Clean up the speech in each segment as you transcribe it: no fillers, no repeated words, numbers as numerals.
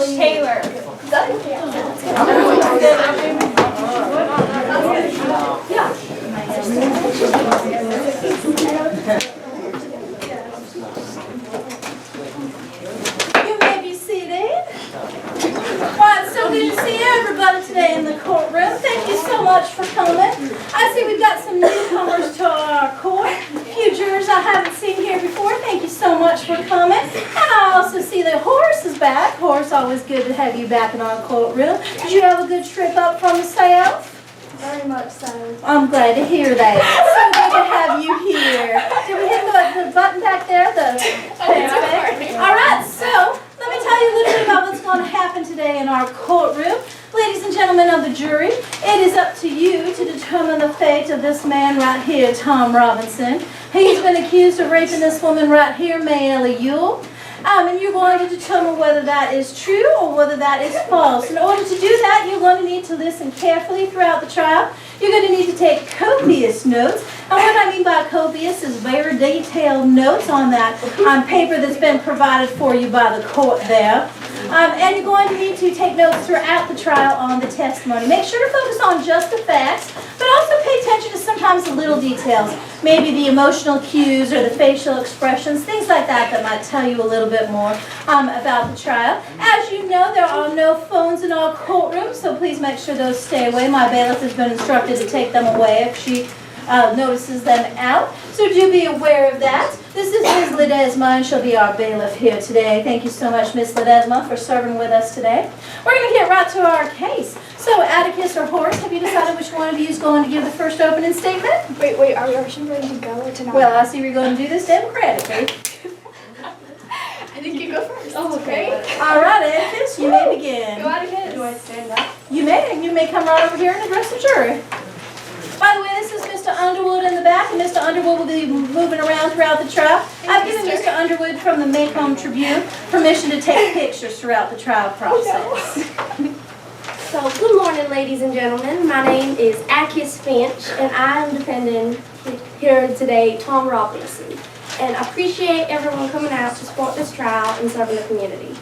Judge Taylor. You may be seated. Well, it's so good to see everybody today in the courtroom. Thank you so much for coming. I see we've got some newcomers to our court. A few jurors I haven't seen here before. Thank you so much for coming. And I also see that Horace is back. Horace, always good to have you back in our courtroom. Did you have a good trip up from the south? Very much so. I'm glad to hear that. So good to have you here. Did we hit the button back there? All right, so let me tell you a little bit about what's going to happen today in our courtroom. Ladies and gentlemen of the jury, it is up to you to determine the fate of this man right here, Tom Robinson. He's been accused of raping this woman right here, Mayella Yule. And you're going to determine whether that is true or whether that is false. In order to do that, you're going to need to listen carefully throughout the trial. You're going to need to take copious notes. And what I mean by copious is very detailed notes on that paper that's been provided for you by the court there. And you're going to need to take notes throughout the trial on the testimony. Make sure to focus on just the facts, but also pay attention to sometimes the little details. Maybe the emotional cues or the facial expressions, things like that that might tell you a little bit more about the trial. As you know, there are no phones in our courtroom, so please make sure those stay away. My bailiff has been instructed to take them away if she notices them out. So do be aware of that. This is Ms. Ledesma, and she'll be our bailiff here today. Thank you so much, Ms. Ledesma, for serving with us today. We're going to get right to our case. So, Atticus or Horace, have you decided which one of you is going to give the first opening statement? Wait, are we actually ready to go or tonight? Well, I see we're going to do this democratically. I think you go first. Oh, okay. All right, Atticus, you may begin. Go Atticus. Do I stand up? You may come right over here and address the jury. By the way, this is Mr. Underwood in the back, and Mr. Underwood will be moving around throughout the trial. I've given Mr. Underwood from the Macomb Tribune permission to take pictures throughout the trial process. So, good morning, ladies and gentlemen. My name is Akis Finch, and I am defending here today Tom Robinson. And I appreciate everyone coming out to support this trial and serving the community.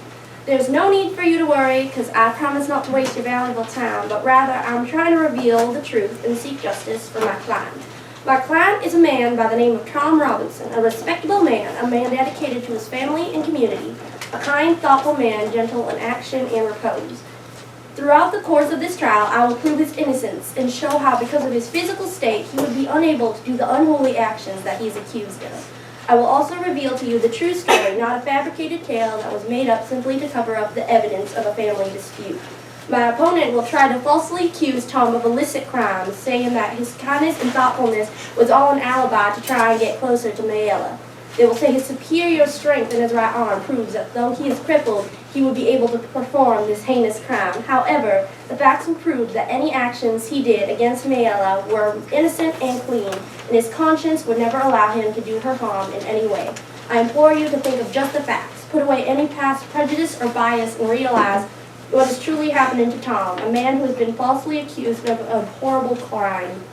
There's no need for you to worry, because I promise not to waste your valuable time, but rather I'm trying to reveal the truth and seek justice for my client. My client is a man by the name of Tom Robinson, a respectable man, a man dedicated to his family and community, a kind, thoughtful man, gentle in action and repose. Throughout the course of this trial, I will prove his innocence and show how, because of his physical state, he would be unable to do the unholy actions that he is accused of. I will also reveal to you the true story, not a fabricated tale that was made up simply to cover up the evidence of a family dispute. My opponent will try to falsely accuse Tom of illicit crimes, saying that his kindness and thoughtfulness was all an alibi to try and get closer to Mayella. They will say his superior strength in his right arm proves that though he is crippled, he would be able to perform this heinous crime. However, the facts will prove that any actions he did against Mayella were innocent and clean, and his conscience would never allow him to do her harm in any way. I implore you to think of just the facts, put away any past prejudice or bias, and realize what is truly happening to Tom, a man who has been falsely accused of a horrible crime.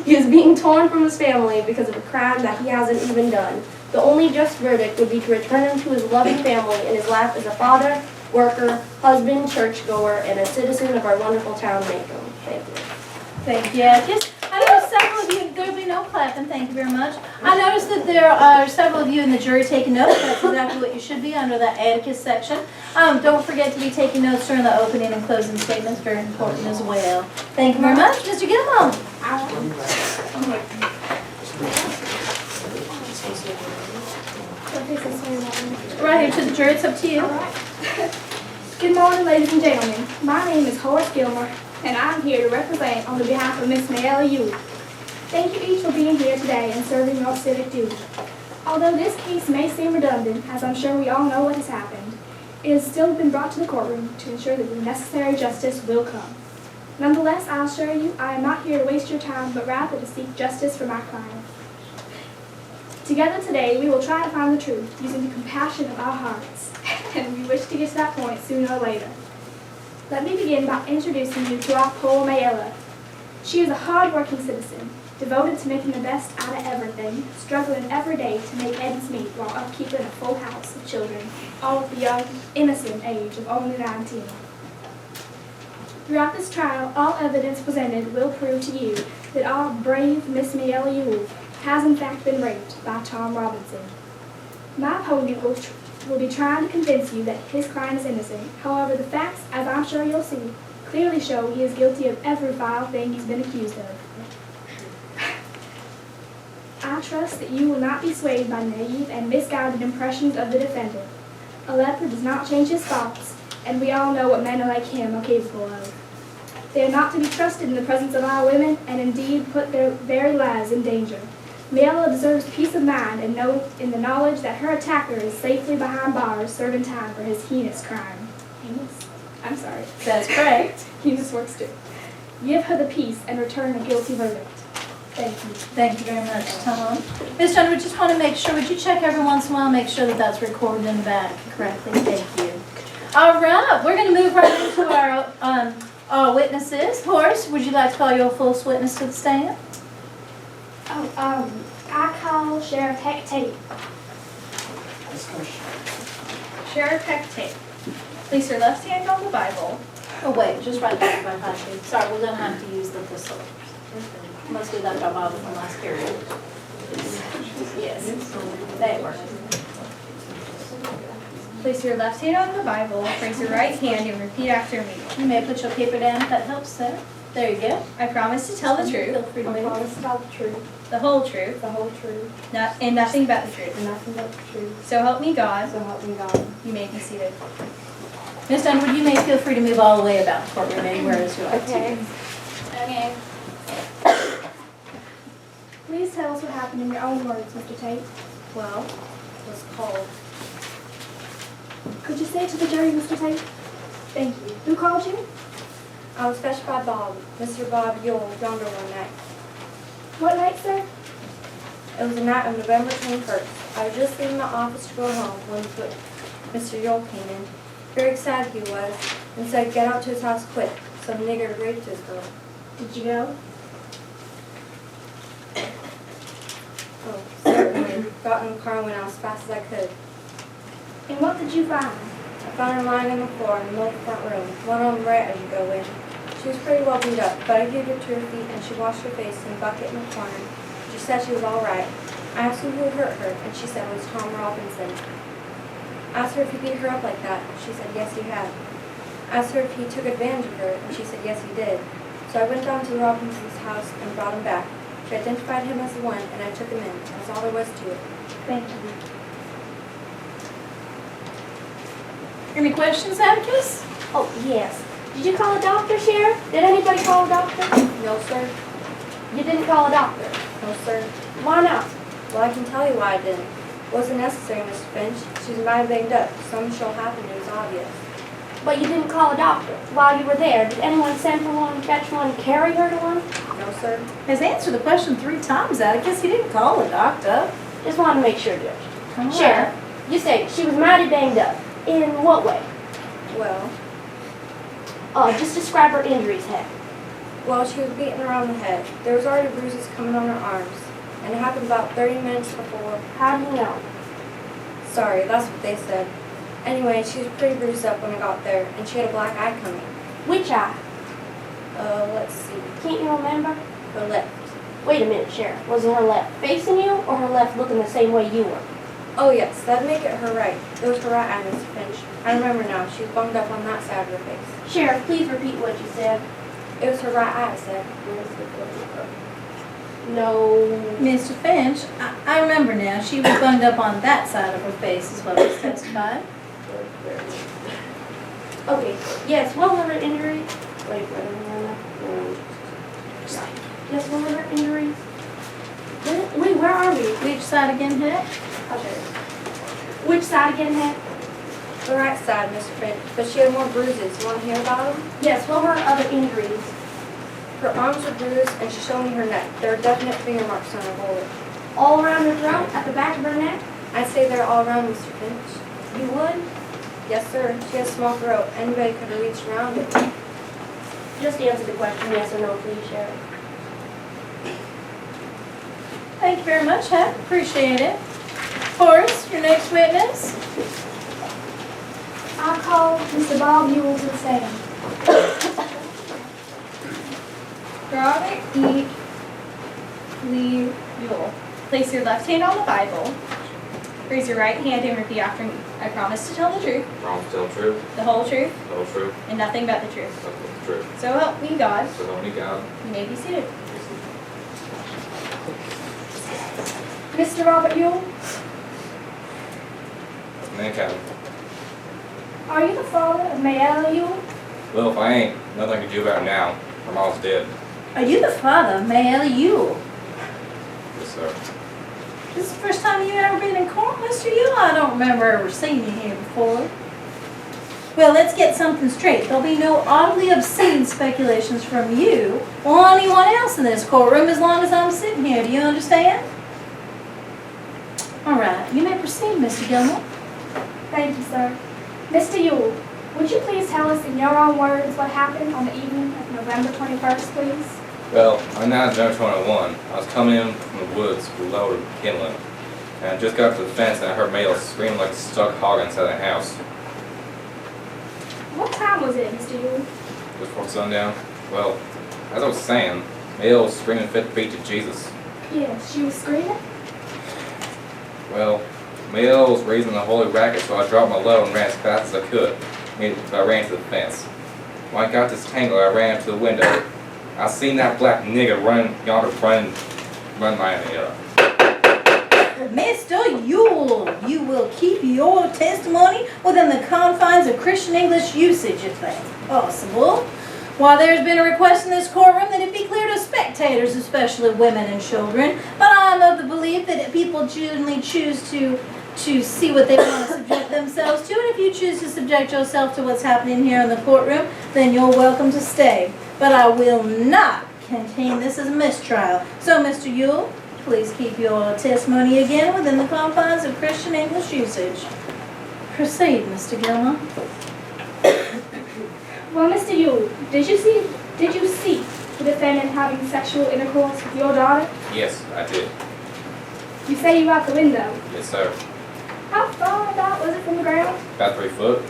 He is being torn from his family because of a crime that he hasn't even done. The only just verdict would be to return him to his loving family in his life as a father, worker, husband, churchgoer, and a citizen of our wonderful town, Macomb. Thank you. Thank you, Atticus. I noticed several of you, there will be no clapping, thank you very much. I noticed that there are several of you in the jury taking notes. That's exactly what you should be under that Atticus section. Don't forget to be taking notes during the opening and closing statements, very important as well. Thank you very much. Mr. Gilmore. Right here to the jury, it's up to you. Good morning, ladies and gentlemen. My name is Horace Gilmer, and I'm here to represent on behalf of Miss Mayella Yule. Thank you each for being here today and serving your civic duty. Although this case may seem redundant, as I'm sure we all know what has happened, it has still been brought to the courtroom to ensure that the necessary justice will come. Nonetheless, I'll assure you I am not here to waste your time, but rather to seek justice for my client. Together today, we will try to find the truth using the compassion of our hearts, and we wish to get to that point sooner or later. Let me begin by introducing you to our poor Mayella. She is a hard-working citizen. devoted to making the best out of everything, struggling every day to make ends meet while upkeeping a full house of children, all at the young, innocent age of only 19. Throughout this trial, all evidence presented will prove to you that our brave Miss Miella Yule has in fact been raped by Tom Robinson. My opponent will be trying to convince you that his client is innocent. However, the facts, as I'm sure you'll see, clearly show he is guilty of every vile thing he's been accused of. I trust that you will not be swayed by naive and misguided impressions of the defendant. A leper does not change his thoughts, and we all know what men like him are capable of. They are not to be trusted in the presence of our women, and indeed put their very lives in danger. Miella deserves peace of mind and in the knowledge that her attacker is safely behind bars serving time for his heinous crime. Heinous? I'm sorry. That's correct. Heinous works too. Give her the peace and return a guilty verdict. Thank you. Thank you very much, Tom. Ms. Dunn, we just want to make sure, would you check every once in a while, make sure that that's recorded in the back correctly? Thank you. All right, we're going to move right into our witnesses. Horace, would you like to call your false witness to the stand? I call Sheriff Heck Tate. Sheriff Heck Tate, place your left hand on the Bible. Oh, wait, just right there by you. Sorry, we're going to have to use the thistle. Must be left our Bible from last period. Yes, that works. Place your left hand on the Bible, raise your right hand, and repeat after me. You may put your paper down if that helps, sir. There you go. I promise to tell the truth, Feel free to I move. promise to tell the truth, the whole truth, the whole truth, and nothing but the truth. and nothing but the truth. So help me God. So help me God. You may be seated. Ms. Dunn, you may feel free to move all the way about the courtroom anywhere as you like to. Okay. Please tell us what happened in your own words, Mr. Tate. Well, it was cold. Could you say it to the jury, Mr. Tate? Thank you. Who called you? I was fetched by Bob, Mr. Bob Yule, yonder one night. What night, sir? It was the night of November 21st. I was just leaving my office to go home when Mr. Yule came in. Very excited he was, and said, "Get out to his house quick. Some nigger raped his girl." Did you go? Oh, certainly. Got in the car and went out as fast as I could. And what did you find? I found her lying on the floor in the middle of the front room, one arm right as you go in. She was pretty well beat up, but I gave her to her feet and she washed her face in a bucket in the corner. She said she was all right. I asked her who had hurt her, and she said it was Tom Robinson. I asked her if he beat her up like that. She said yes, he had. I asked her if he took advantage of her, and she said yes, he did. So I went down to the Robinson's house and brought him back. She identified him as the one, and I took him in. That's all there was to it. Thank you. Any questions, Atticus? Oh, yes. Did you call a doctor, Sheriff? Did anybody call a doctor? No, sir. You didn't call a doctor. No, sir. Why not? Well, I can tell you why I didn't. It wasn't necessary, Mr. Finch. She was mighty banged up. Something shall happen. It was obvious. But you didn't call a doctor while you were there. Did anyone send for one, fetch one, carry her to one? No, sir. Has answered the question 3 times, Atticus. He didn't call a doctor. Just wanted to make sure, Judge. Come on. Sheriff, you say she was mighty banged up. In what way? Well, Just describe her injuries, Heck. well, she was beaten around the head. There was already bruises coming on her arms. And it happened about 30 minutes before. How do you know? Sorry, that's what they said. Anyway, she was pretty bruised up when I got there, and she had a black eye coming. Which eye? Let's see. Can't you remember? Her left. Wait a minute, Sheriff. Was her left facing you or her left looking the same way you were? Oh, yes, that'd make it her right. It was her right eye, Mr. Finch. I remember now. She was bunged up on that side of her face. Sheriff, please repeat what you said. It was her right eye, I said. No. Mr. Finch, I remember now. She was bunged up on that side of her face is what was testified. Okay. Yes, what were her injuries? Wait a minute. Yes, what were her injuries? Wait, where are we? Which side again, Heck? Okay. Which side again, Heck? The right side, Mr. Finch. But she had more bruises. You want to hear about them? Yes, what were her other injuries? Her arms were bruised, and she showed me her neck. There are definite finger marks on her bullet. All around her throat, at the back of her neck? I'd say they're all around, Mr. Finch. You would? Yes, sir. She has a small throat. Anybody could have reached around it. Just answer the question, yes or no, please, Sheriff. Thank you very much, Hep. Appreciate it. Horace, your next witness. I call Mr. Bob Ewell to the stand. Robert E. Lee Ewell. Place your left hand on the Bible. Raise your right hand and repeat after me. I promise to tell the truth, Promise to tell the truth, the whole truth, the whole truth, and nothing but the truth. nothing but the truth. So help me God. So help me God. You may be seated. Mr. Robert Ewell, Man, Captain. are you the father of Mayella Ewell? Well, if I ain't, nothing I can do about it now. My mom's dead. Are you the father of Mayella Ewell? Yes, sir. This is the first time you've ever been in court, Mr. Ewell? I don't remember ever seeing you here before. Well, let's get something straight. There'll be no oddly obscene speculations from you or anyone else in this courtroom as long as I'm sitting here. Do you understand? All right, you may proceed, Mr. Gilmore. Thank you, sir. Mr. Ewell, would you please tell us in your own words what happened on the evening of November 21st, please? Well, on night of November 21, I was coming in from the woods with a load of kindling. And I just got to the fence and I heard Mayo screaming like a stuck hog inside the house. What time was it, Mr. Ewell? Just before sundown. Well, as I was saying, Mayo was screaming fit feet to Jesus. Yes, she was screaming. Well, Mayo was raising the holy racket, so I dropped my load and ran as fast as I could. I ran to the fence. When I got this tangle, I ran up to the window. I seen that black nigger run yonder, run my ear. Mr. Ewell, you will keep your testimony within the confines of Christian English usage, if that's possible. While there's been a request in this courtroom that it be clear to spectators, especially women and children, but I'm of the belief that people generally choose to see what they want to subject themselves to, and if you choose to subject yourself to what's happening here in the courtroom, then you're welcome to stay. But I will not contain this as a mistrial. So, Mr. Ewell, please keep your testimony again within the confines of Christian English usage. Proceed, Mr. Gilmer. Well, Mr. Ewell, did you see the defendant having sexual intercourse with your daughter? Yes, I did. You say you were out the window. Yes, sir. How far about was it from the ground? About 3 foot.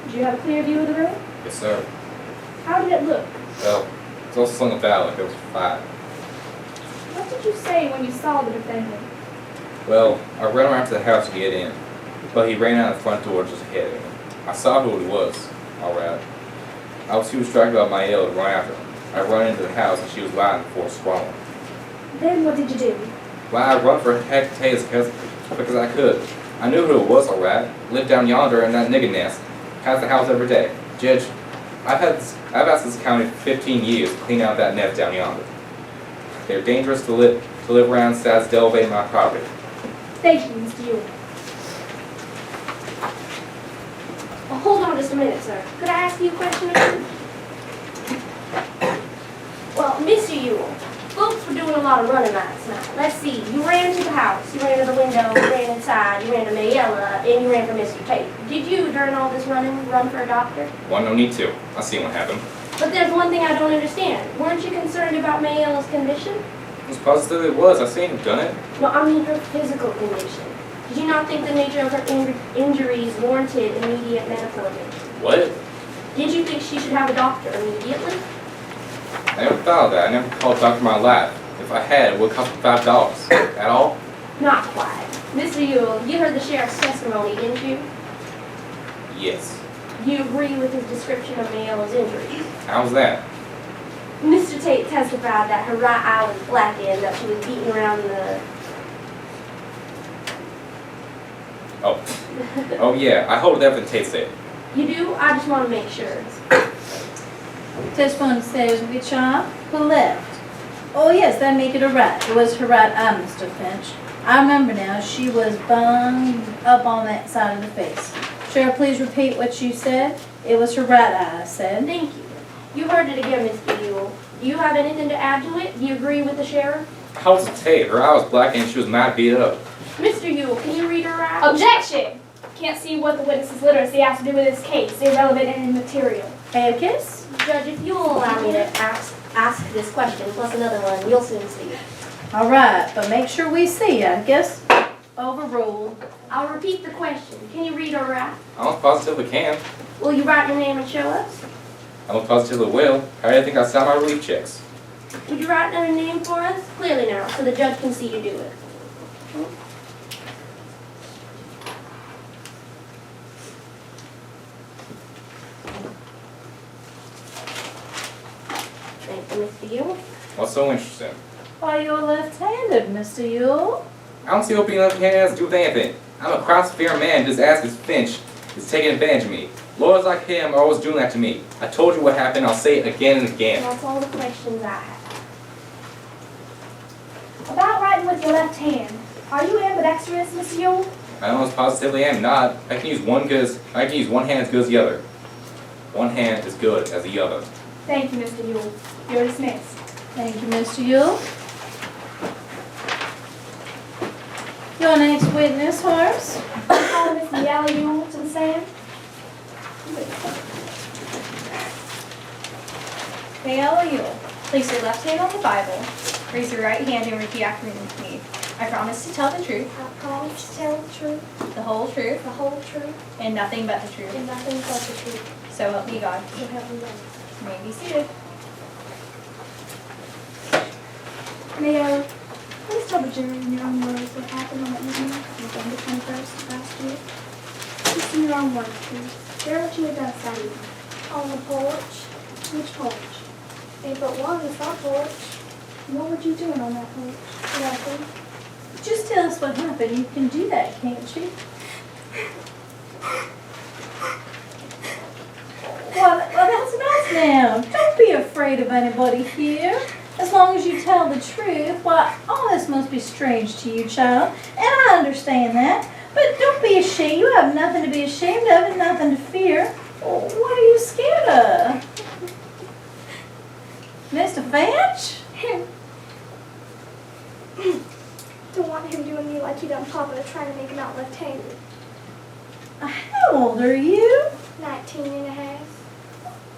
Did you have a clear view of the room? Yes, sir. How did it look? Well, it's also slung about like it was 5. What did you say when you saw the defendant? Well, I ran around to the house to get in, but he ran out the front door just ahead of me. I saw who it was, all right. I was too distracted by my yell to run after him. I run into the house and she was lying before swallowing. Then what did you do? Well, I run for heck potatoes because I could. I knew who it was, all right. Lived down yonder in that nigger nest. Has the house every day. Judge, I've asked this county for 15 years to clean out that nest down yonder. They're dangerous to live around besides elevating my property. Thank you, Mr. Ewell. Well, hold on just a minute, sir. Could I ask you a question or two? Well, Mr. Ewell, folks were doing a lot of running last night. Let's see, you ran to the house, you ran to the window, you ran inside, you ran to Mayella, and you ran for Mr. Tate. Did you, during all this running, run for a doctor? Well, no need to. I seen what happened. But there's one thing I don't understand. Weren't you concerned about Mayella's condition? I was positive it was. I seen him done it. No, I mean her physical condition. Did you not think the nature of her injuries warranted immediate medical attention? What? Did you think she should have a doctor immediately? I never thought of that. I never called a doctor in my life. If I had, it would cost me $5. At all? Not quite. Mr. Ewell, you heard the sheriff's testimony, didn't you? Yes. Do you agree with his description of Mayella's injuries? How's that? Mr. Tate testified that her right eye was blackened, that she was beaten around the... Oh. Oh, yeah. I hold everything Tate said. You do? I just want to make sure. Testimony says which eye? The left. Oh yes, that make it a right. It was her right eye, Mr. Finch. I remember now, she was bunged up on that side of the face. Sheriff, please repeat what you said. It was her right eye, I said. Thank you. You heard it again, Mr. Ewell. Do you have anything to add to it? Do you agree with the sheriff? How was it Tate? Her eye was black and she was mad beat up. Mr. Ewell, can you read her eye? Objection! Can't see what the witness's literacy has to do with this case. Irrelevant and immaterial. Atticus? Judge, if you'll allow me to ask this question, plus another one, you'll soon see. All right, but make sure we see you. I guess overruled. I'll repeat the question. Can you read or write? I most positively can. Will you write your name and show us? I most positively will. How do you think I sign my relief checks? Would you write down a name for us? Clearly now, so the judge can see you do it. Thank you, Mr. Yule. What's so interesting? Why, you're left-handed, Mr. Yule. I don't see what being left-handed has to do with anything. I'm a cross-fearing man just as this Finch is taking advantage of me. Lawyers like him are always doing that to me. I told you what happened, I'll say it again and again. That's all the questions I have. About writing with your left hand, are you ambidextrous, Mr. Yule? I almost positively am not. I can use one hand as good as the other. One hand as good as the other. Thank you, Mr. Yule. You're dismissed. Thank you, Mr. Yule. Your next witness, Horace. Call Miss Miella Yule to the stand. Miella Yule, place your left hand on the Bible. Raise your right hand and repeat after me. I promise to tell the truth, I promise to tell the truth, the whole truth, the whole truth, and nothing but the truth. and nothing but the truth. So help me God. So help me God. You may be seated. Mayor, please tell the jury in your own words what happened on that evening, November 21st last year. Just in your own words, please. Share what you had done that evening. On the porch, Which porch? ain't but one, the front porch, What were you doing on that porch? nothing. Just tell us what happened. You can do that, can't you? Well, that's enough now. Don't be afraid of anybody here. As long as you tell the truth, why, all this must be strange to you, child. And I understand that. But don't be ashamed. You have nothing to be ashamed of and nothing to fear. What are you scared of? Mr. Finch? Don't want him doing me like he done Papa, trying to make him out left-handed. How old are you? 19 and a half.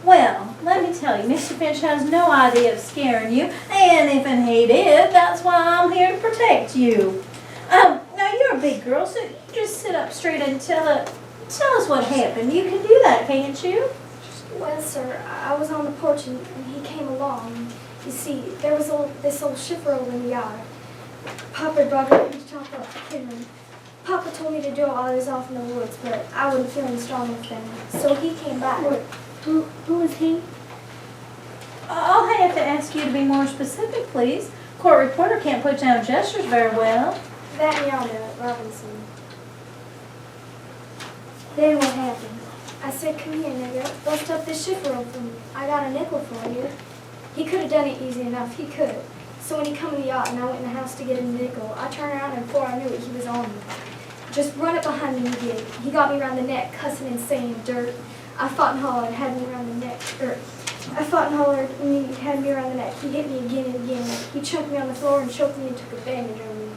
Well, let me tell you, Mr. Finch has no idea of scaring you, and if he did, that's why I'm here to protect you. Now you're a big girl, so you just sit up straight and tell us what happened. You can do that, can't you? Well, sir, I was on the porch and he came along. You see, there was this old shifter over in the yard. Papa brought her in to chop up the kindling. Papa told me to do it while I was off in the woods, but I wasn't feeling strong enough then. So he came back. Who is he? I'll have to ask you to be more specific, please. Court reporter can't put down gestures very well. That yonder, Robinson. Then what happened? I said, come here, nigger. Bust up this shifter for me. I got a nickel for you. He could have done it easy enough. He could. So when he come in the yacht and I went in the house to get a nickel, I turned around and before I knew it, he was on me. Just run it behind me, he did. He got me around the neck, cussing and saying dirt. I fought and hollered and had me around the neck. I fought and hollered and he had me around the neck. He hit me again and again. He chunked me on the floor and choked me and took advantage of me.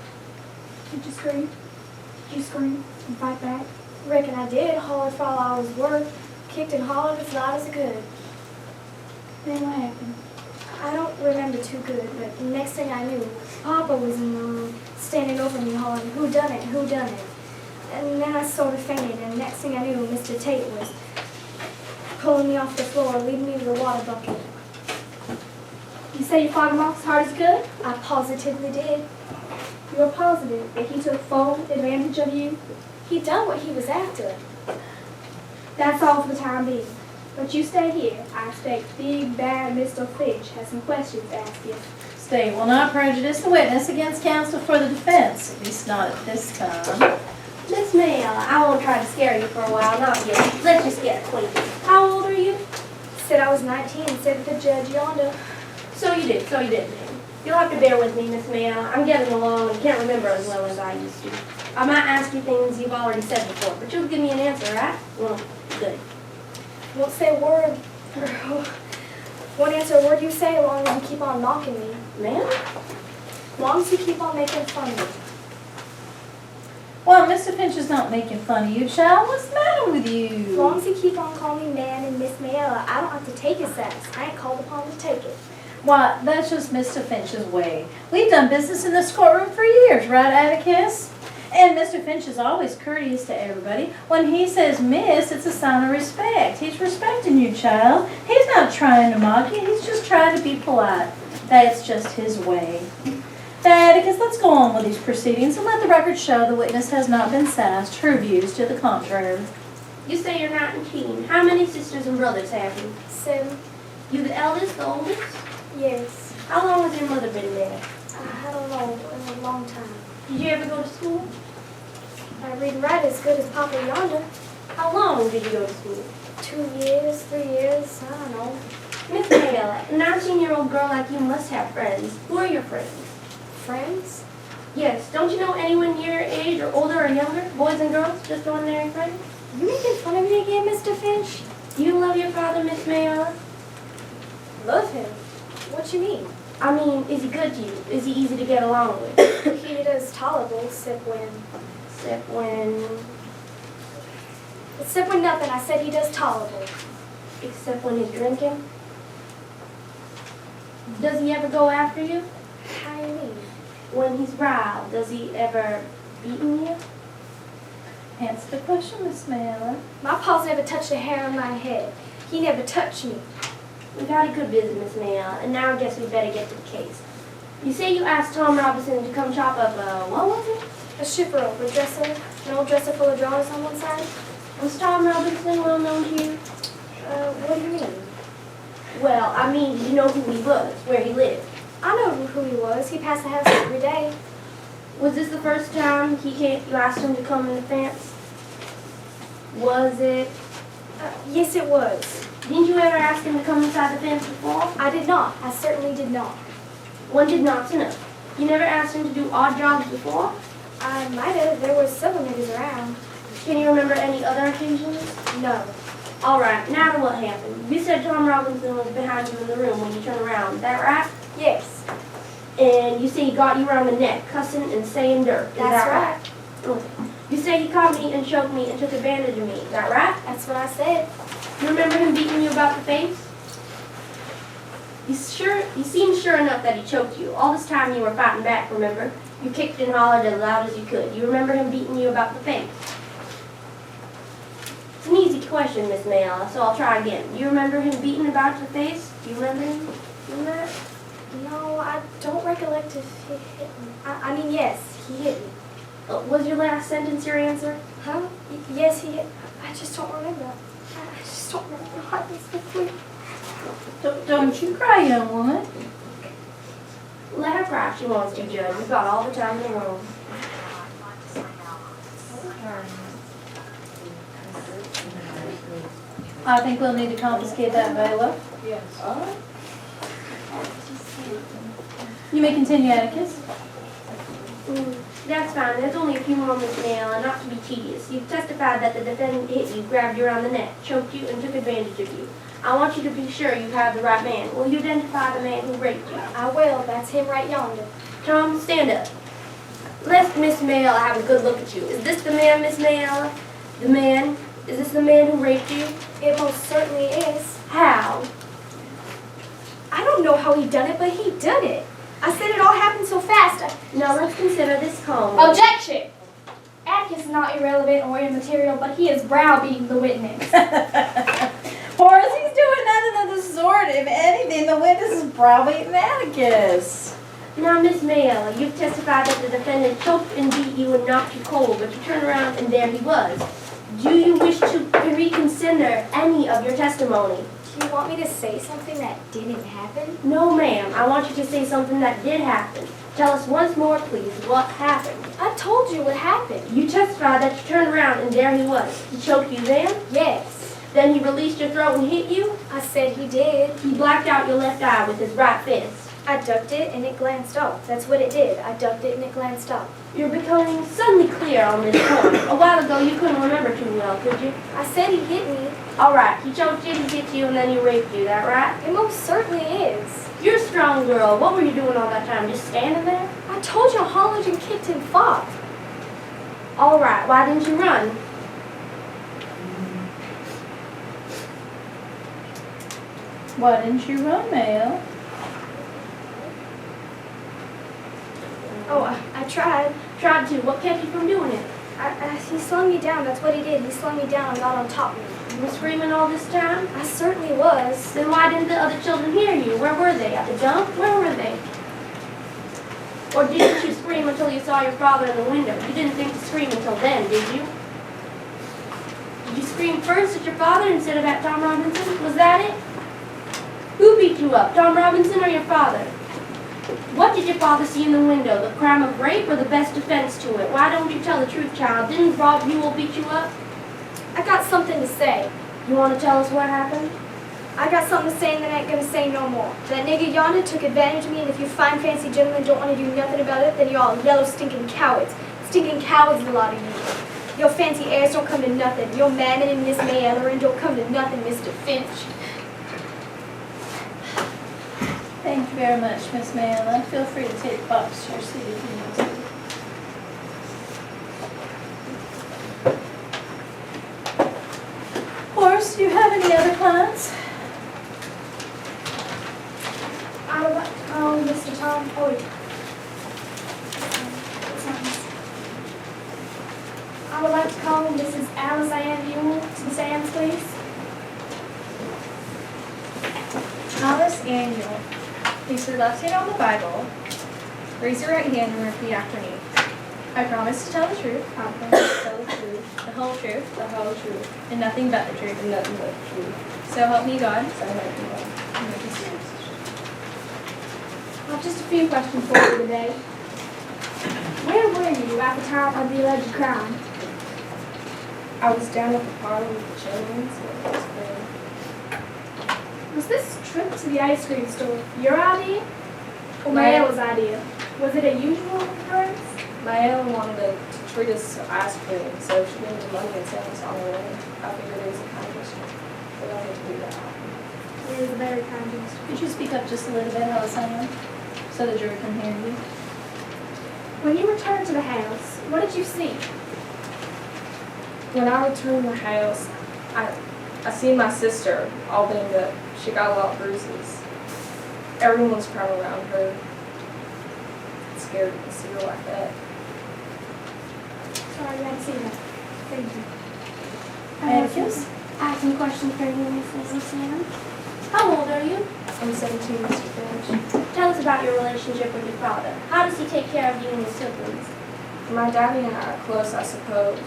Did you scream? Did you scream and fight back? Reckon I did. Hollered for all I was worth. Kicked and hollered as loud as I could. Then what happened? I don't remember too good, but the next thing I knew, Papa was in the room, standing over me hollering, who done it, who done it? And then I sort of fainted, and the next thing I knew, Mr. Tate was pulling me off the floor, leading me to the water bucket. You say you fought him off as hard as you could? I positively did. You were positive that he took full advantage of you? He done what he was after. That's all for the time being. But you stay here. I expect big, bad Mr. Finch has some questions to ask you. State will not prejudice the witness against counsel for the defense, at least not at this time. Miss May, I won't try to scare you for a while, not yet. Let's just get acquainted. How old are you? Said I was 19, said the judge yonder. So you did, ma'am. You'll have to bear with me, Miss May. I'm getting along and can't remember as well as I used to. I might ask you things you've already said before, but you'll give me an answer, right? Well, good. Won't say a word. Won't answer a word you say as long as you keep on mocking me. Ma'am? As long as you keep on making fun of me. Well, Mr. Finch is not making fun of you, child. What's the matter with As you? long as you keep on calling me man and Miss Mayella, I don't have to take his sass. I ain't called upon to take it. Why, that's just Mr. Finch's way. We've done business in this courtroom for years, right, Atticus? And Mr. Finch is always courteous to everybody. When he says miss, it's a sign of respect. He's respecting you, child. He's not trying to mock you. He's just trying to be polite. That's just his way. Atticus, let's go on with these proceedings and let the record show the witness has not been sassed. Her views to the contrary. You say you're 19. How many sisters and brothers have you? 7. You the eldest, the oldest? Yes. How long has your mother been dead? I don't know. In a long time. Did you ever go to school? I read and write as good as Papa yonder. How long did you go to school? 2 years, 3 years, I don't know. Miss Hale, a 19-year-old girl like you must have friends. Who are your friends? Friends? Yes. Don't you know anyone your age or older or younger? Boys and girls? Just ordinary friends? You making fun of me again, Mr. Finch? Do you love your father, Miss Mayella? Love him. What you mean? I mean, is he good to you? Is he easy to get along with? He does tolerable, except when nothing. I said he does tolerable. Except when he's drinking? Does he ever go after you? How you mean? When he's riled, does he ever beaten you? Answer the question, Miss Mayella. My pa's never touched a hair on my head. He never touched me. We've had a good visit, Miss Mayella, and now I guess we better get to the case. You say you asked Tom Robinson to come chop up what was it? A shipper rope, a dresser, an old dresser full of drawers on one side. Was Tom Robinson well known to you? What do you mean? Well, I mean, did you know who he was, where he lived? I know who he was. He passed the house every day. Was this the first time you asked him to come in the fence? Was it? Yes, it was. Didn't you ever ask him to come inside the fence before? I did not. I certainly did not. One did not's enough. You never asked him to do odd jobs before? I might have. There were several niggas around. Can you remember any other occasions? No. All right, now to what happened. You said Tom Robinson was behind you in the room when you turned around. Is that right? Yes. And you say he got you around the neck, cussing and saying dirt. Is That's that right. Okay. You say he caught me and choked me and took advantage of me. Is that right? That's what I said. You remember him beating you about the face? You seemed sure enough that he choked you. All this time you were fighting back, remember? You kicked and hollered as loud as you could. You remember him beating you about the face? It's an easy question, Miss Mayella, so I'll try again. Do you remember him beating about the face? Do you remember him doing that? No, I don't recollect if he hit me. I mean, yes, he hit me. Was your last sentence your answer? Huh? Yes, he hit. I just don't remember. I just don't remember. I was so quick. Don't you cry, young woman. Let her cry if she wants to, Judge. We've got all the time in the world. I think we'll need to confiscate that bailiff. Yes. You may continue, Atticus. That's fine. There's only a few moments now, and not to be tedious. You've testified that the defendant hit you, grabbed you around the neck, choked you, and took advantage of you. I want you to be sure you have the right man. Will you identify the man who raped you? I will. That's him right yonder. Tom, stand up. Let Miss Mayella have a good look at you. Is this the man, Miss Mayella? The man? Is this the man who raped you? It most certainly is. How? I don't know how he done it, but he done it. I said it all happened so fast. Now let's consider this calm. Objection! Atticus is not irrelevant or immaterial, but he is browbeating the witness. Horace, he's doing nothing of the sort. If anything, the witness is browbeating Atticus. Now, Miss Mayella, you've testified that the defendant choked and beat you and knocked you cold, but you turned around and there he was. Do you wish to reconsider any of your testimony? Do you want me to say something that didn't happen? No, ma'am. I want you to say something that did happen. Tell us once more, please, what happened. I told you what happened. You testified that you turned around and there he was. He choked you then? Yes. Then he released your throat and hit you? I said he did. He blacked out your left eye with his right fist. I ducked it and it glanced off. That's what it did. I ducked it and it glanced off. You're becoming suddenly clear on this point. A while ago, you couldn't remember too well, could you? I said he hit me. All right, he choked you, he hit you, and then he raped you, that right? It most certainly is. You're a strong girl. What were you doing all that time? Just standing there? I told you I hollered and kicked and fought. All right, why didn't you run? Why didn't you run, Mayo? Oh, I tried. Tried to. What kept you from doing it? He slung me down. That's what he did. He slung me down and got on top of me. You were screaming all this time? I certainly was. Then why didn't the other children hear you? Where were they? At the dump? Where were they? Or didn't you scream until you saw your father in the window? You didn't think to scream until then, did you? Did you scream first at your father instead of at Tom Robinson? Was that it? Who beat you up, Tom Robinson or your father? What did your father see in the window? The crime of rape or the best defense to it? Why don't you tell the truth, child? Didn't Bob Buell beat you up? I got something to say. You want to tell us what happened? I got something to say and then I ain't gonna say no more. That nigga yonder took advantage of me, and if you fine fancy gentlemen don't want to do nothing about it, then you're all yellow stinking cowards. Stinking cowards, a lot of you. Your fancy airs don't come to nothing. Your mammon and Miss May Ellerin don't come to nothing, Mr. Finch. Thank you very much, Miss Mayella. Feel free to take Box to your seat if you need to. Horace, do you have any other clients? I would like to call Mr. Tom Hoyt. I would like to call Mrs. Alice Ann Buell to the stands, please. Alice Ann Buell. Place your left hand on the Bible. Raise your right hand and repeat after me. I promise to tell the truth. I promise to tell the truth, The whole truth. the whole truth, And nothing but the truth. and nothing but the truth. So help me God. So help me God. I have just a few questions for you today. Where were you at the time of the alleged crime? I was down at the parlor with the children, so it was good. Was this trip to the ice cream store your idea or My- Mayella's idea? Was it a usual occurrence? Maella wanted to treat us to ice cream, so she gave me the money and sent us on our way. I figured it was a kind gesture. We don't need to do that. It is a very kind gesture. Could you speak up just a little bit, Alessandra, so the jury can hear you? When you returned to the house, what did you see? When I returned to the house, I seen my sister all banged up. She got a lot of bruises. Everyone's crying around her. It's scary to see her like that. Sorry, I had to see that. Thank you. Atticus? I have some questions for you, Mrs. Sam. How old are you? I'm 17, Mr. Finch. Tell us about your relationship with your father. How does he take care of you and your siblings? My daddy and I are close, I suppose.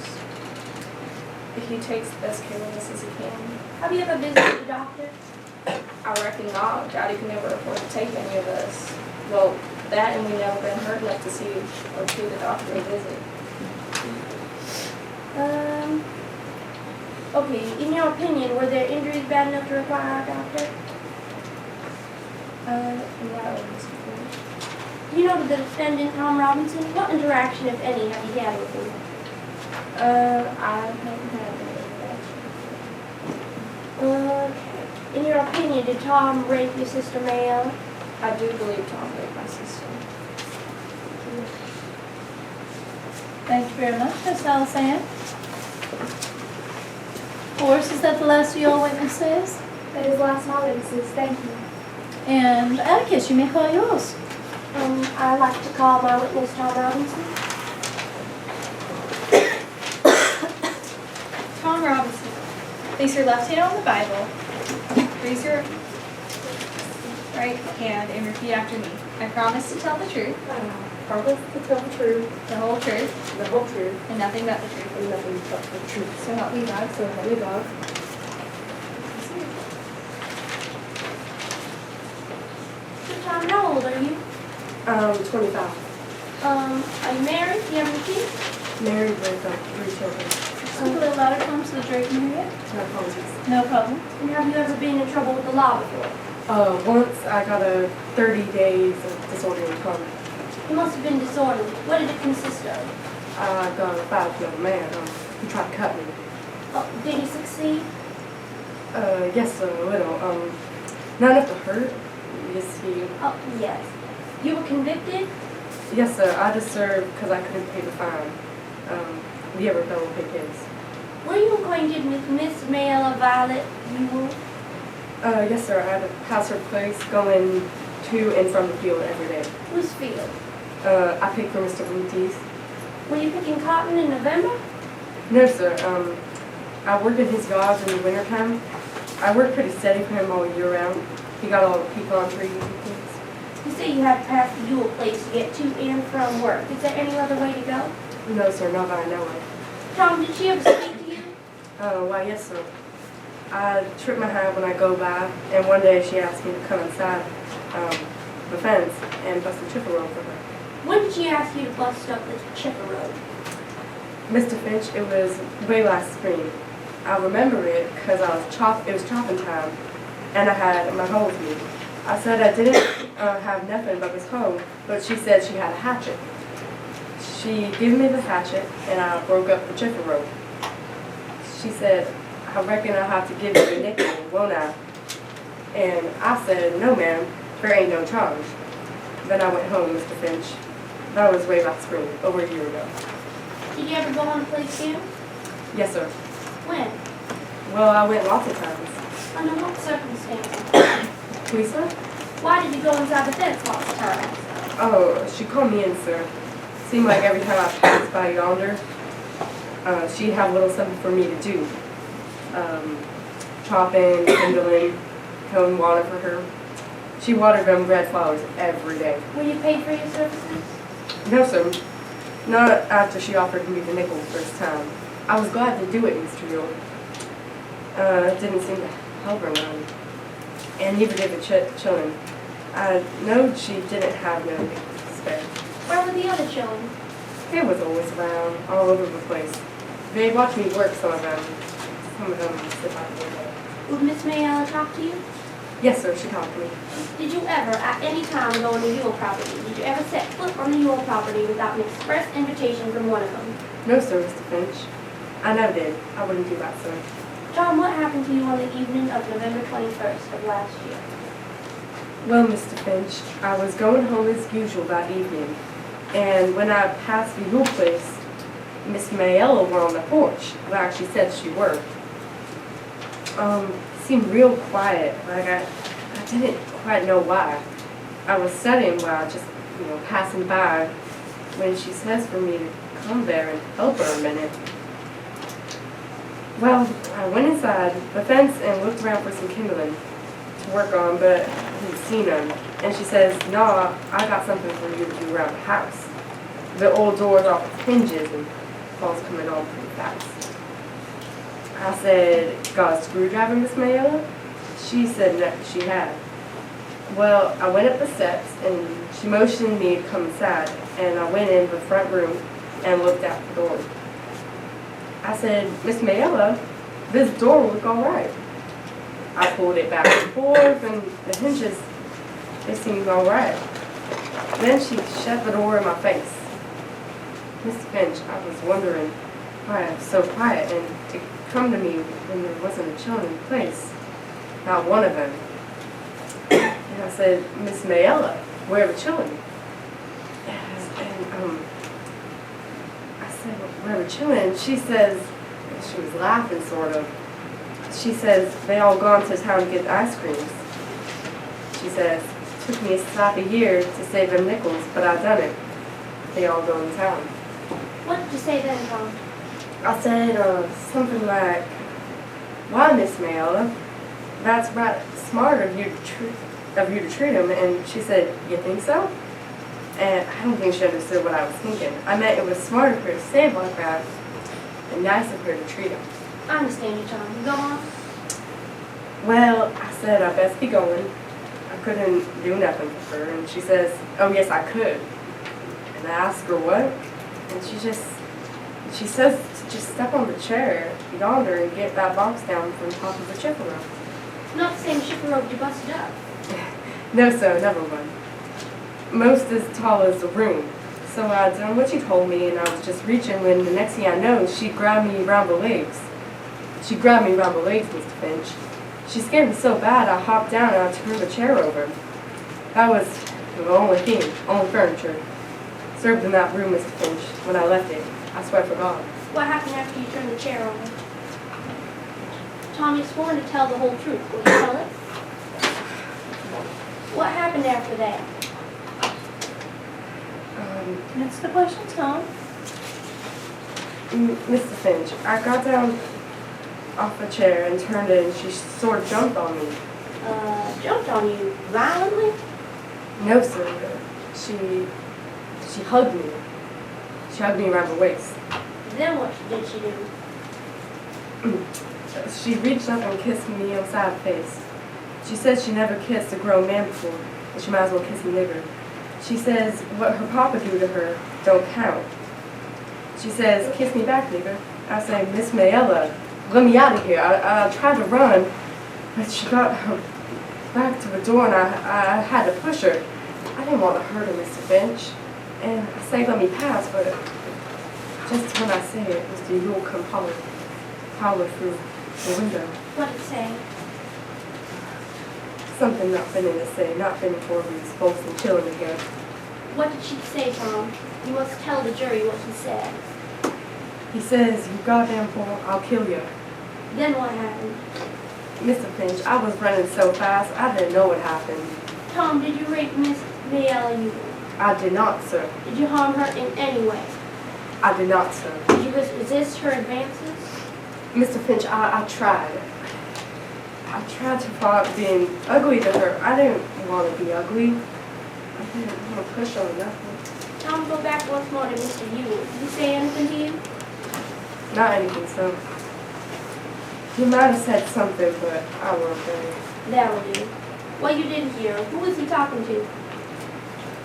He takes the best care of us as he can. Have you ever visited a doctor? I reckon not. Daddy can never afford to take any of us. Well, that and we never been hurt enough to see or to the doctor a visit. Okay, in your opinion, were their injuries bad enough to require a doctor? No, Mr. Finch. You know the defendant, Tom Robinson? What interaction, if any, have you had with him? I haven't had any interaction. Okay. In your opinion, did Tom rape your sister Mayella? I do believe Tom raped my sister. Thank you very much, Miss Alessandra. Horace, is that the last of your witnesses? That is last of my witnesses. Thank you. And Atticus, you may call yours. I'd like to call my witness Tom Robinson. Tom Robinson. Place your left hand on the Bible. Raise your right hand and repeat after me. I promise to tell the truth. Promise to tell the truth, The whole truth. the whole truth, And nothing but the truth. and nothing but the truth. So help me God. So help me God. Tom, how old are you? 25. Are you married? Do you have any kids? Married with 3 children. Speak a little louder, come so the jury can hear you. No apologies. No problem. And have you ever been in trouble with the law before? Once I got a 30 days of disorderly conduct. It must have been disorderly. What did it consist of? I got a 5-year-old man. He tried to cut me. Oh, did he succeed? Yes, a little. Not enough to hurt. Yes, Oh, yes. You were convicted? yes, sir. I just served because I couldn't pay the fine. We ever fell on big kids. Were you acquainted with Miss Mayella Violet Buell? Yes, sir. I had to pass her place going to and from the field every day. Whose field? I picked for Mr. Bluetooth. Were you picking cotton in November? No, sir. I work in his yards in the wintertime. I work pretty steady for him all year round. He got all the pecan trees and things. You say you had to pass the Yule place to get to and from work. Is there any other way to go? No, sir, not that I know of. Tom, did she ever speak to you? Why, yes, sir. I trip my hat when I go by, and one day she asked me to come inside the fence and bust a chipper roll for her. When did she ask you to bust up the chipper road? Mr. Finch, it was way last spring. I remember it because it was chopping time, and I had my hoe with me. I said I didn't have nothing but this hoe, but she said she had a hatchet. She gave me the hatchet, and I broke up the chipper rope. She said, I reckon I'll have to give you a nickel, won't I? And I said, no, ma'am, there ain't no charge. Then I went home, Mr. Finch. That was way last spring, over a year ago. Did you ever go on to play again? Yes, sir. When? Well, I went lots of times. Under what circumstances? Please, sir? Why did you go inside the fence lots of times? Oh, she called me in, sir. Seemed like every time I passed by yonder, she'd have a little something for me to do. Chopping, kindling, killing water for her. She watered them red flowers every day. Were you paid for your services? No, sir. Not after she offered me the nickel the first time. I was glad to do it, Mr. Yule. It didn't seem to help her none. And neither did the children. I know she didn't have no nickels to spare. Where were the other children? They was always around, all over the place. They watched me work, some of them. Some of them sit by the window. Would Miss Mayella talk to you? Yes, sir, she talked to me. Did you ever, at any time, go on the Yule property? Did you ever set foot on the Yule property without an express invitation from one of them? No, sir, Mr. Finch. I never did. I wouldn't do that, sir. John, what happened to you on the evening of November 21st of last year? Well, Mr. Finch, I was going home as usual that evening, and when I passed the Yule place, Miss Mayella were on the porch, like she said she were. Seemed real quiet, like I didn't quite know why. I was studying while just, passing by, when she says for me to come there and help her a minute. Well, I went inside the fence and looked around for some kindling to work on, but I didn't see none. And she says, no, I got something for you to do around the house. The old door's off its hinges and fall's coming on pretty fast. I said, got a screwdriver, Miss Mayella? She said no, she had. Well, I went up the steps and she motioned me to come inside, and I went in the front room and looked out the door. I said, Miss Mayella, this door will look all right. I pulled it back and forth, and the hinges, they seemed all right. Then she shut the door in my face. Mr. Finch, I was wondering why I was so quiet, and to come to me when there wasn't a child in place, not one of them. And I said, Miss Mayella, where are the children? And I said, where are the children? She says, she was laughing sort of. She says, they all gone to town to get ice creams. She says, it took me a slap a year to save them nickels, but I done it. They all go in town. What did you say then, Tom? I said something like, why, Miss Mayella? That's right smart of you to treat him. And she said, you think so? And I don't think she understood what I was thinking. I meant it was smart of her to say it like that, and nice of her to treat him. I understand you, Tom. Go on. Well, I said I best be going. I couldn't do nothing for her, and she says, oh yes, I could. And I asked her what, and she says to just step on the chair yonder and get that box down from top of the chipper rope. Not the same chipper rope you busted up. No, sir, never one. Most as tall as the room. So I done what she told me, and I was just reaching when the next thing I know, she grabbed me around the legs. She grabbed me around the legs, Mr. Finch. She scared me so bad, I hopped down and I turned the chair over. That was the only furniture served in that room, Mr. Finch, when I left it. I swear for God. What happened after you turned the chair over? Tom, you're sworn to tell the whole truth. Will you tell it? What happened after that? That's the question, Tom. Mr. Finch, I got down off a chair and turned in, and she sort of jumped on me. Jumped on you violently? No, sir. She hugged me. She hugged me around the waist. Then what did she do? She reached up and kissed me on the side of the face. She said she never kissed a grown man before, and she might as well kiss me nigger. She says what her papa do to her don't count. She says, kiss me back, nigger. I say, Miss Mayella, let me out of here. I tried to run, but she got her back to the door and I had to push her. I didn't want to hurt her, Mr. Finch. And I say, let me pass, but just when I say it, Mr. Yule come holler through the window. What did it say? Something not finna to say, not finna for we both and chilling together. What did she say, Tom? You must tell the jury what he said. He says, you goddamn fool, I'll kill you. Then what happened? Mr. Finch, I was running so fast, I didn't know what happened. Tom, did you rape Miss Mayella? I did not, sir. Did you harm her in any way? I did not, sir. Did you resist her advances? Mr. Finch, I tried. I tried to stop being ugly to her. I didn't want to be ugly. I didn't want to push her or nothing. Tom, go back once more to Mr. Ewell. Did he say anything to you? Not anything, so. He might have said something, but I won't say. That'll do. Well, you didn't hear. Who was he talking to?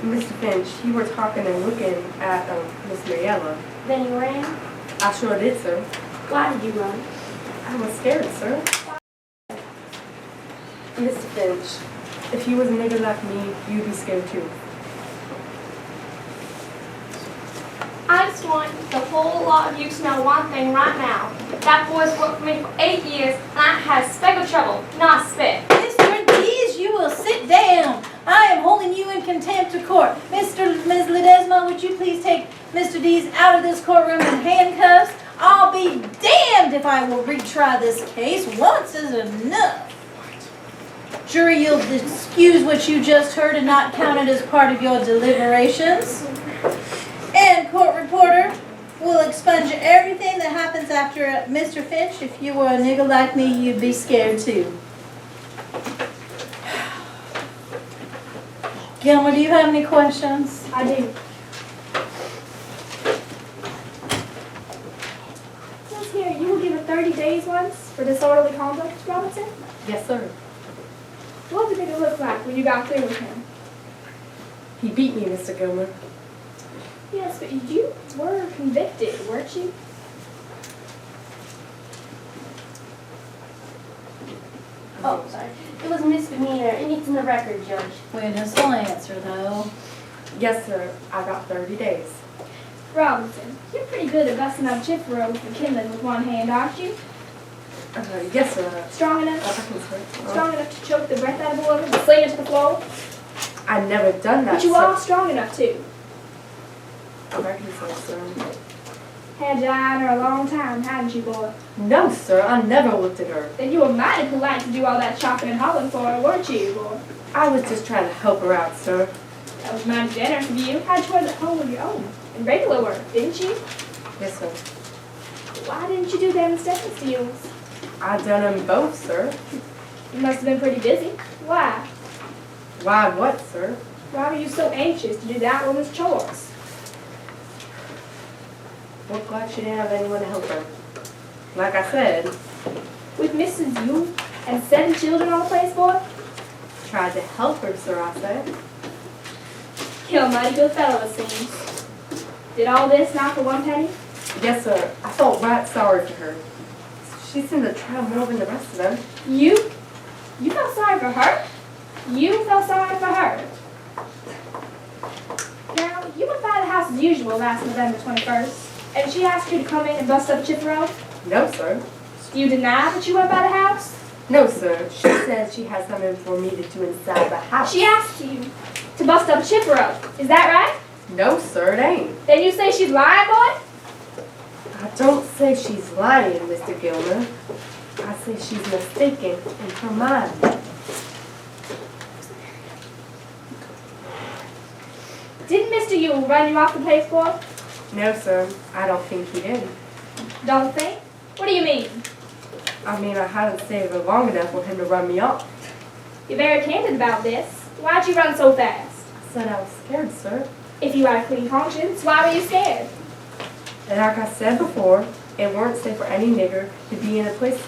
Mr. Finch, you were talking and looking at Miss Mayella. Then you ran? I sure did, sir. Why did you run? I was scared, sir. Mr. Finch, if you was a nigga like me, you'd be scared too. I just want the whole lot of you to know one thing right now. That boy's worked for me for 8 years, and I had a speck of trouble, not a spit. Mr. Dees, you will sit down. I am holding you in contempt of court. Ms. Ledesma, would you please take Mr. Dees out of this courtroom in handcuffs? I'll be damned if I will retry this case. Once is enough. Jury, you'll excuse what you just heard and not count it as part of your deliberations. And court reporter will expunge everything that happens after Mr. Finch. If you were a nigga like me, you'd be scared too. Gilmer, do you have any questions? I do. Let's hear, you were given 30 days once for disorderly conduct, Robinson? Yes, sir. What did it look like when you got through with him? He beat me, Mr. Gilmer. Yes, but you were convicted, weren't you? Oh, sorry. It was a misdemeanor, and it's in the record, Judge. Witness will answer, though. Yes, sir. I got 30 days. Robinson, you're pretty good at busting up chippewa for kindling with one hand, aren't you? Yes, sir. Strong enough? I can sir. Strong enough to choke the breath out of a woman and sling it to the floor? I never done that, But you sir. are strong enough to. I reckon so, sir. Had your eye on her a long time, hadn't you, boy? No, sir. I never looked at her. Then you were mighty polite to do all that chopping and hauling for her, weren't you, boy? I was just trying to help her out, sir. That was mighty generous of you. Had yours at home of your own. And regular work, didn't you? Yes, sir. Why didn't you do them instead, Mr. Ewells? I done them both, sir. You must have been pretty busy. Why? Why what, sir? Why were you so anxious to do that woman's chores? Looked like she didn't have anyone to help her. Like I said, With Mrs. Ewell and 7 children on the place, boy? tried to help her, sir, I said. You're a mighty good fellow, it seems. Did all this not for one penny? Yes, sir. I felt right sorry for her. She seemed to try more than the rest of them. You? You felt sorry for her? You felt sorry for her? Now, you went by the house as usual last November 21st, and she asked you to come in and bust up Chippewa. No, sir. You deny that you went by the house? No, sir. She said she has something for me to do inside the house. She asked you to bust up Chippewa. Is that right? No, sir, it ain't. Then you say she's lying, boy? I don't say she's lying, Mr. Gilmer. I say she's mistaken in her mind. Didn't Mr. Yule run you off the place before? No, sir, I don't think he did. Don't think? What do you mean? I mean, I hadn't stayed there long enough for him to run me off. You're very candid about this. Why'd you run so fast? I said I was scared, sir. If you had a clean conscience, why were you scared? And like I said before, it weren't safe for any nigger to be in a place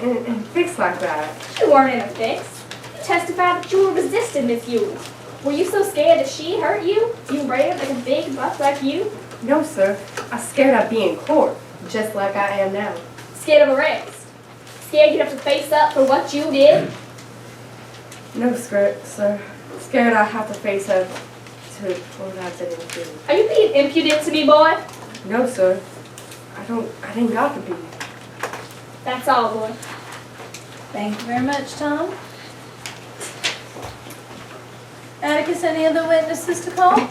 in a fix like that. You weren't in a fix. Testified that you were resisting Miss Yule. Were you so scared that she hurt you? You brave like a big buck like you? No, sir, I'm scared I'd be in court, just like I am now. Scared of arrest? Scared you'd have to face up for what you did? No, sir. Scared I'd have to face up to what I didn't do. Are you being impudent to me, boy? No, sir. I didn't got to be. That's all, boy. Thank you very much, Tom. Atticus, any other witnesses to call?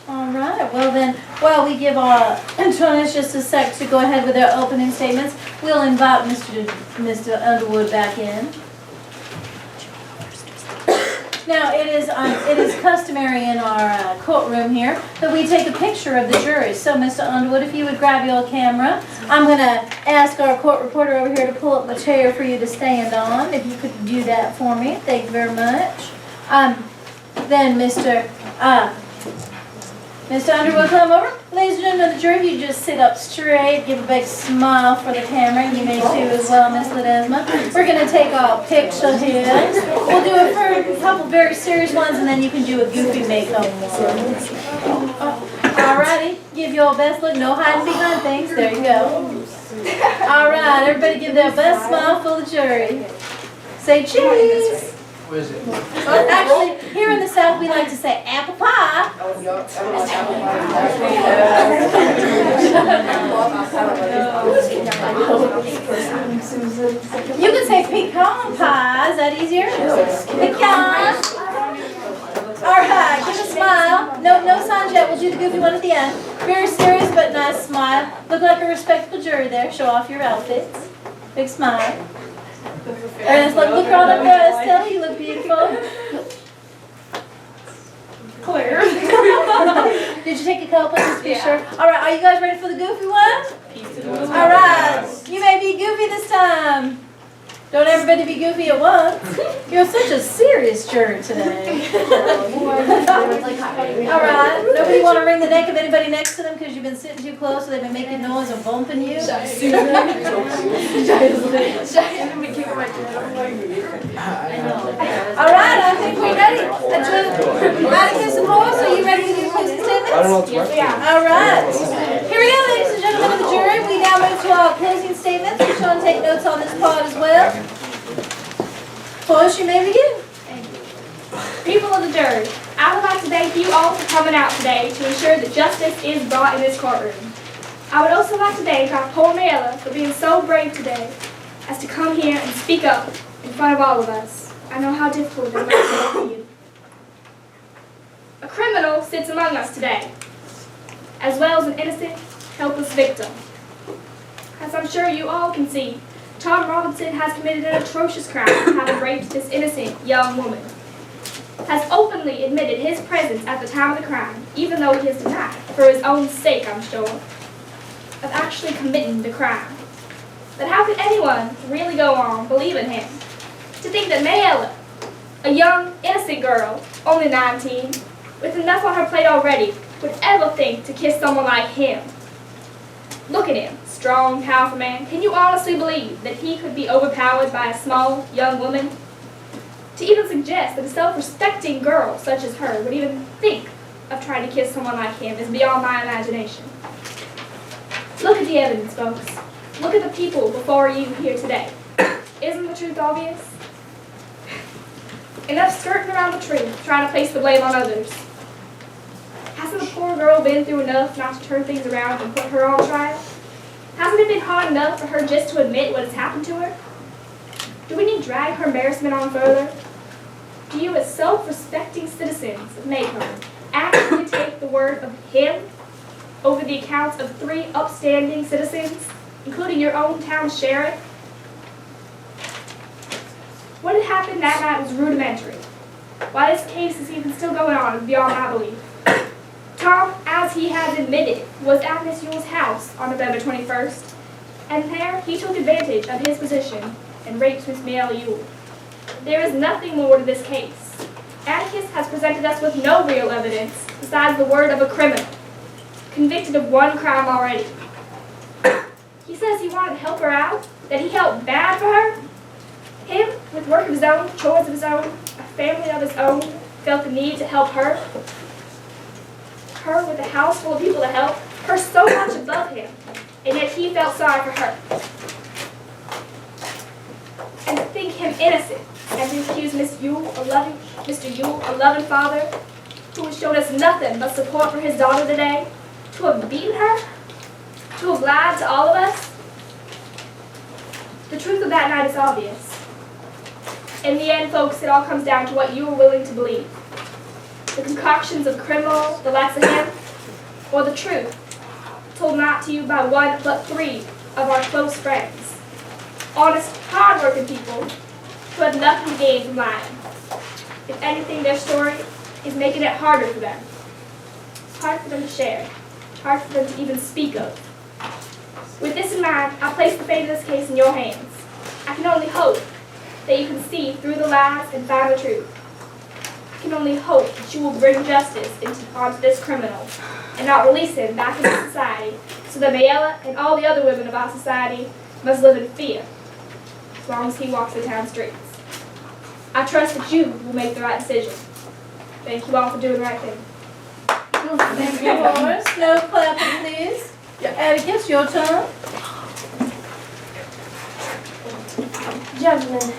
All right, well then, while we give our attorneys just a sec to go ahead with their opening statements, we'll invite Mr. Underwood back in. Now, it is customary in our courtroom here that we take a picture of the jury. So, Mr. Underwood, if you would grab your camera, I'm going to ask our court reporter over here to pull up a chair for you to stand on. If you could do that for me, thank you very much. Then, Mr. Underwood, come over. Ladies and gentlemen of the jury, if you just sit up straight, give a big smile for the camera. You may too as well, Miss Ledesma. We're going to take our picture here. We'll do it for a couple very serious ones, and then you can do a goofy makeup one. Alrighty, give your best look. No hiding behind things. There you go. Alright, everybody give their best smile for the jury. Say cheese. Actually, here in the South, we like to say apple pie. You can say pecan pie. Is that easier? Pecan. All right, give a smile. No signs yet. We'll do the goofy one at the end. Very serious but nice smile. Look like a respectable jury there. Show off your outfits. Big smile. Ernest, look right up there, Estelle, you look beautiful. Clear. Did you take a couple just to be sure? All right, are you guys ready for the goofy one? All right, you may be goofy this time. Don't everybody be goofy at once. You're such a serious juror today. All right, nobody want to wring the neck of anybody next to them because you've been sitting too close, so they've been making noise or bumping you? All right, I think we're ready. Atticus and Horace, are you ready with your closing statements? All right. Here we go, ladies and gentlemen of the jury. We now move to our closing statements. Be sure and take notes on this part as well. Horace, you may begin. People of the jury, I would like to thank you all for coming out today to ensure that justice is brought in this courtroom. I would also like to thank our poor Mayella for being so brave today as to come here and speak up in front of all of us. I know how difficult it must be for you. A criminal sits among us today, as well as an innocent, helpless victim. As I'm sure you all can see, Tom Robinson has committed an atrocious crime, having raped this innocent young woman. Has openly admitted his presence at the time of the crime, even though he has denied, for his own sake I'm sure, of actually committing the crime. But how could anyone really go on believing him? To think that Mayella, a young, innocent girl, only 19, with enough on her plate already, would ever think to kiss someone like him. Look at him, strong, powerful man. Can you honestly believe that he could be overpowered by a small, young woman? To even suggest that a self-respecting girl such as her would even think of trying to kiss someone like him is beyond my imagination. Look at the evidence, folks. Look at the people before you here today. Isn't the truth obvious? Enough skirting around the truth, trying to place the blame on others. Hasn't the poor girl been through enough not to turn things around and put her on trial? Hasn't it been hard enough for her just to admit what has happened to her? Do we need to drag her embarrassment on further? Do you as self-respecting citizens of Macomb actually take the word of him over the accounts of 3 upstanding citizens, including your own town sheriff? What had happened that night was rudimentary. Why this case is even still going on is beyond my belief. Tom, as he has admitted, was at Miss Yule's house on November 21st, and there he took advantage of his position and raped Miss Mayella Yule. There is nothing more to this case. Atticus has presented us with no real evidence besides the word of a criminal, convicted of one crime already. He says he wanted to help her out, that he felt bad for her. Him, with work of his own, chores of his own, a family of his own, felt the need to help her. Her with a house full of people to help, her so much above him, and yet he felt sorry for her. And to think him innocent, and to accuse Mr. Yule, a loving father, who has shown us nothing but support for his daughter today, to have beaten her, to have lied to all of us. The truth of that night is obvious. In the end, folks, it all comes down to what you are willing to believe. The concoctions of criminals, the likes of him, or the truth, told not to you by one but three of our close friends. Honest, hard-working people who had nothing to gain from lying. If anything, their story is making it harder for them. It's hard for them to share. It's hard for them to even speak of. With this in mind, I place the fate of this case in your hands. I can only hope that you can see through the lies and find the truth. I can only hope that you will bring justice onto this criminal and not release him back into society so that Mayella and all the other women of our society must live in fear as long as he walks the town streets. I trust that you will make the right decision. Thank you all for doing the right thing. Thank you, Horace. No clapping, please. Atticus, your turn. Gentlemen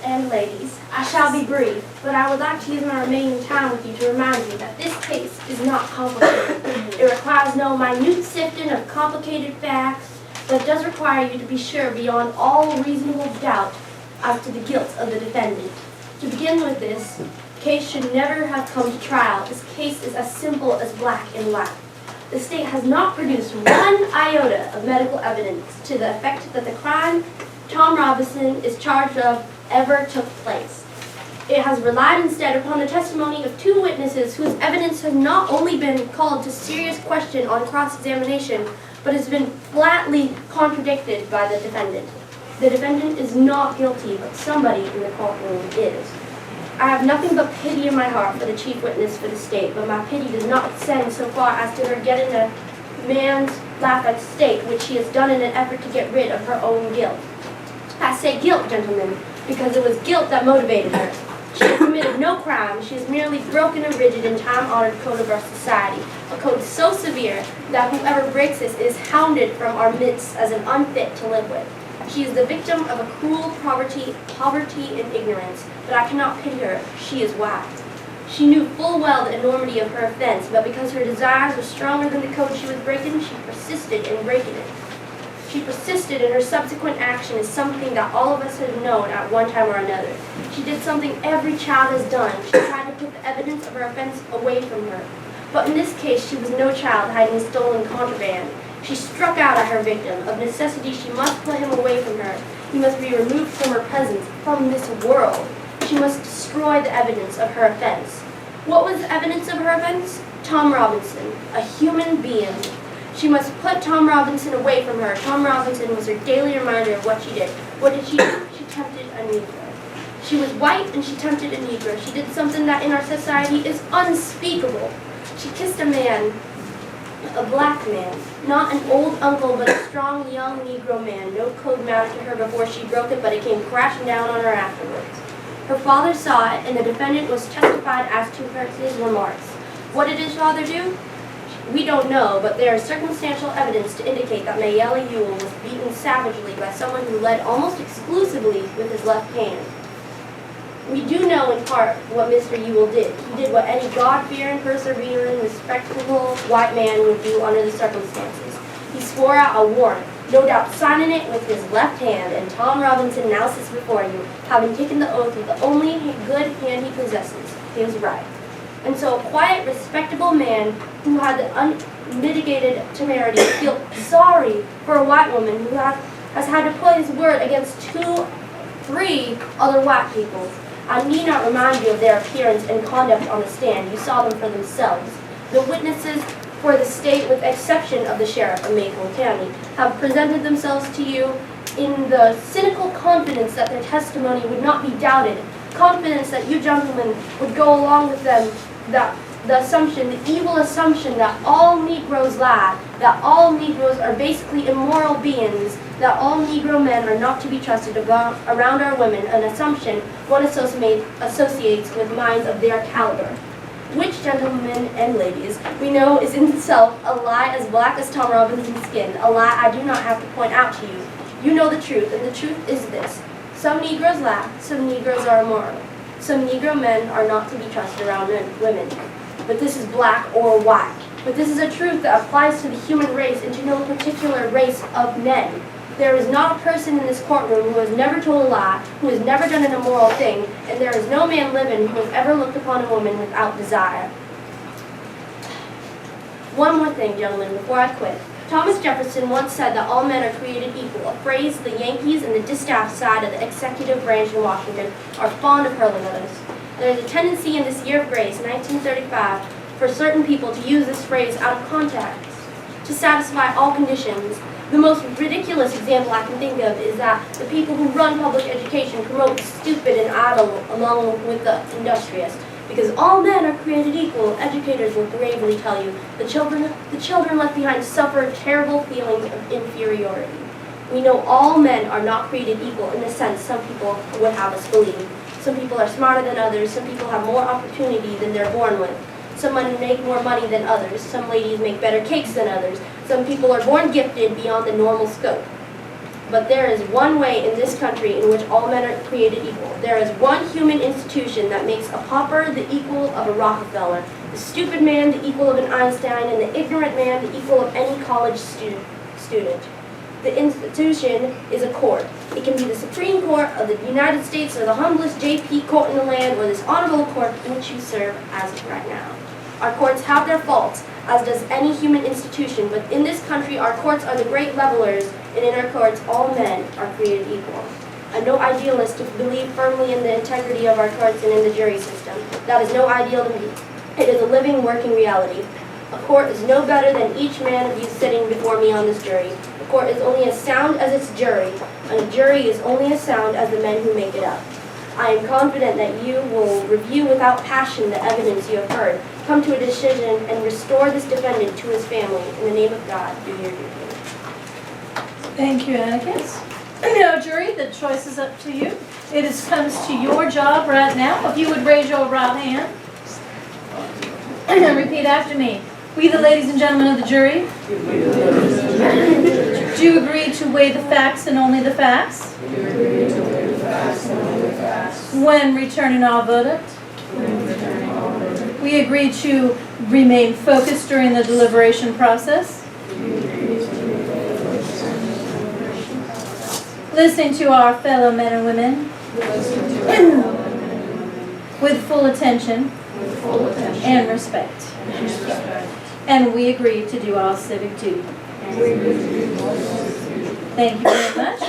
and ladies, I shall be brief, but I would like to use my remaining time with you to remind you that this case is not complicated. It requires no minute sifting of complicated facts, but it does require you to be sure beyond all reasonable doubt as to the guilt of the defendant. To begin with, this case should never have come to trial. This case is as simple as black and white. The state has not produced one iota of medical evidence to the effect that the crime Tom Robinson is charged of ever took place. It has relied instead upon the testimony of two witnesses whose evidence has not only been called to serious question on cross-examination, but has been flatly contradicted by the defendant. The defendant is not guilty, but somebody in the courtroom is. I have nothing but pity in my heart for the chief witness for the state, but my pity does not extend so far as to her getting a man's life at stake, which she has done in an effort to get rid of her own guilt. I say guilt, gentlemen, because it was guilt that motivated her. She has committed no crime. She has merely broken a rigid and time-honored code of our society, a code so severe that whoever breaks this is hounded from our midst as an unfit to live with. She is the victim of a cruel poverty and ignorance, but I cannot pity her. She is wise. She knew full well the enormity of her offense, but because her desires were stronger than the code she was breaking, she persisted in breaking it. She persisted, and her subsequent action is something that all of us have known at one time or another. She did something every child has done. She tried to put the evidence of her offense away from her. But in this case, she was no child hiding stolen contraband. She struck out at her victim. Of necessity, she must put him away from her. He must be removed from her presence, from this world. She must destroy the evidence of her offense. What was the evidence of her offense? Tom Robinson, a human being. She must put Tom Robinson away from her. Tom Robinson was her daily reminder of what she did. What did she do? She tempted a Negro. She was white and she tempted a Negro. She did something that in our society is unspeakable. She kissed a man, a black man, not an old uncle, but a strong young Negro man. No code mattered to her before she broke it, but it came crashing down on her afterwards. Her father saw it, and the defendant was testified as to his remarks. What did his father do? We don't know, but there is circumstantial evidence to indicate that Mayella Yule was beaten savagely by someone who led almost exclusively with his left hand. We do know in part what Mr. Yule did. He did what any God-fearing, persevering, respectable white man would do under the circumstances. He swore out a warrant, no doubt signing it with his left hand, and Tom Robinson now sits before you, having taken the oath with the only good hand he possesses, his right. And so a quiet, respectable man who had the unmitigated temerity to feel sorry for a white woman who has had to put his word against 2, 3 other white people. I need not remind you of their appearance and conduct on the stand. You saw them for themselves. The witnesses for the state, with exception of the sheriff of Macomb County, have presented themselves to you in the cynical confidence that their testimony would not be doubted, confidence that you gentlemen would go along with them, that the assumption, the evil assumption that all Negroes lie, that all Negroes are basically immoral beings, that all Negro men are not to be trusted around our women, an assumption one associates with minds of their caliber. Which, gentlemen and ladies, we know is in itself a lie as black as Tom Robinson's skin, a lie I do not have to point out to you. You know the truth, and the truth is this. Some Negroes lie, some Negroes are immoral. Some Negro men are not to be trusted around women. But this is black or white. But this is a truth that applies to the human race and to no particular race of men. There is not a person in this courtroom who has never told a lie, who has never done an immoral thing, and there is no man living who has ever looked upon a woman without desire. One more thing, gentlemen, before I quit. Thomas Jefferson once said that all men are created equal, a phrase the Yankees and the distaff side of the executive branch in Washington are fond of hurling at us. There is a tendency in this year of grace, 1935, for certain people to use this phrase out of context, to satisfy all conditions. The most ridiculous example I can think of is that the people who run public education promote the stupid and idle along with the industrious. Because all men are created equal, educators will gravely tell you the children left behind suffer terrible feelings of inferiority. We know all men are not created equal in the sense some people would have us believe. Some people are smarter than others, some people have more opportunity than they're born with. Some men make more money than others, some ladies make better cakes than others, some people are born gifted beyond the normal scope. But there is one way in this country in which all men are created equal. There is one human institution that makes a pauper the equal of a Rockefeller, the stupid man the equal of an Einstein, and the ignorant man the equal of any college student. The institution is a court. It can be the Supreme Court of the United States or the humblest JP court in the land or this honorable court in which you serve as of right now. Our courts have their faults, as does any human institution, but in this country our courts are the great levelers, and in our courts all men are created equal. I'm no idealist to believe firmly in the integrity of our courts and in the jury system. That is no ideal to me. It is a living, working reality. A court is no better than each man of you sitting before me on this jury. A court is only as sound as its jury, and a jury is only as sound as the men who make it up. I am confident that you will review without passion the evidence you have heard, come to a decision, and restore this defendant to his family. In the name of God, do your duty. Thank you, Atticus. Now, jury, the choice is up to you. It comes to your job right now. If you would raise your right hand and repeat after me. We, the ladies and gentlemen of the jury, do agree to weigh the facts and only the facts when returning our verdict. We agree to remain focused during the deliberation process, listening to our fellow men and women with full attention and respect. And we agree to do our civic duty. Thank you very much.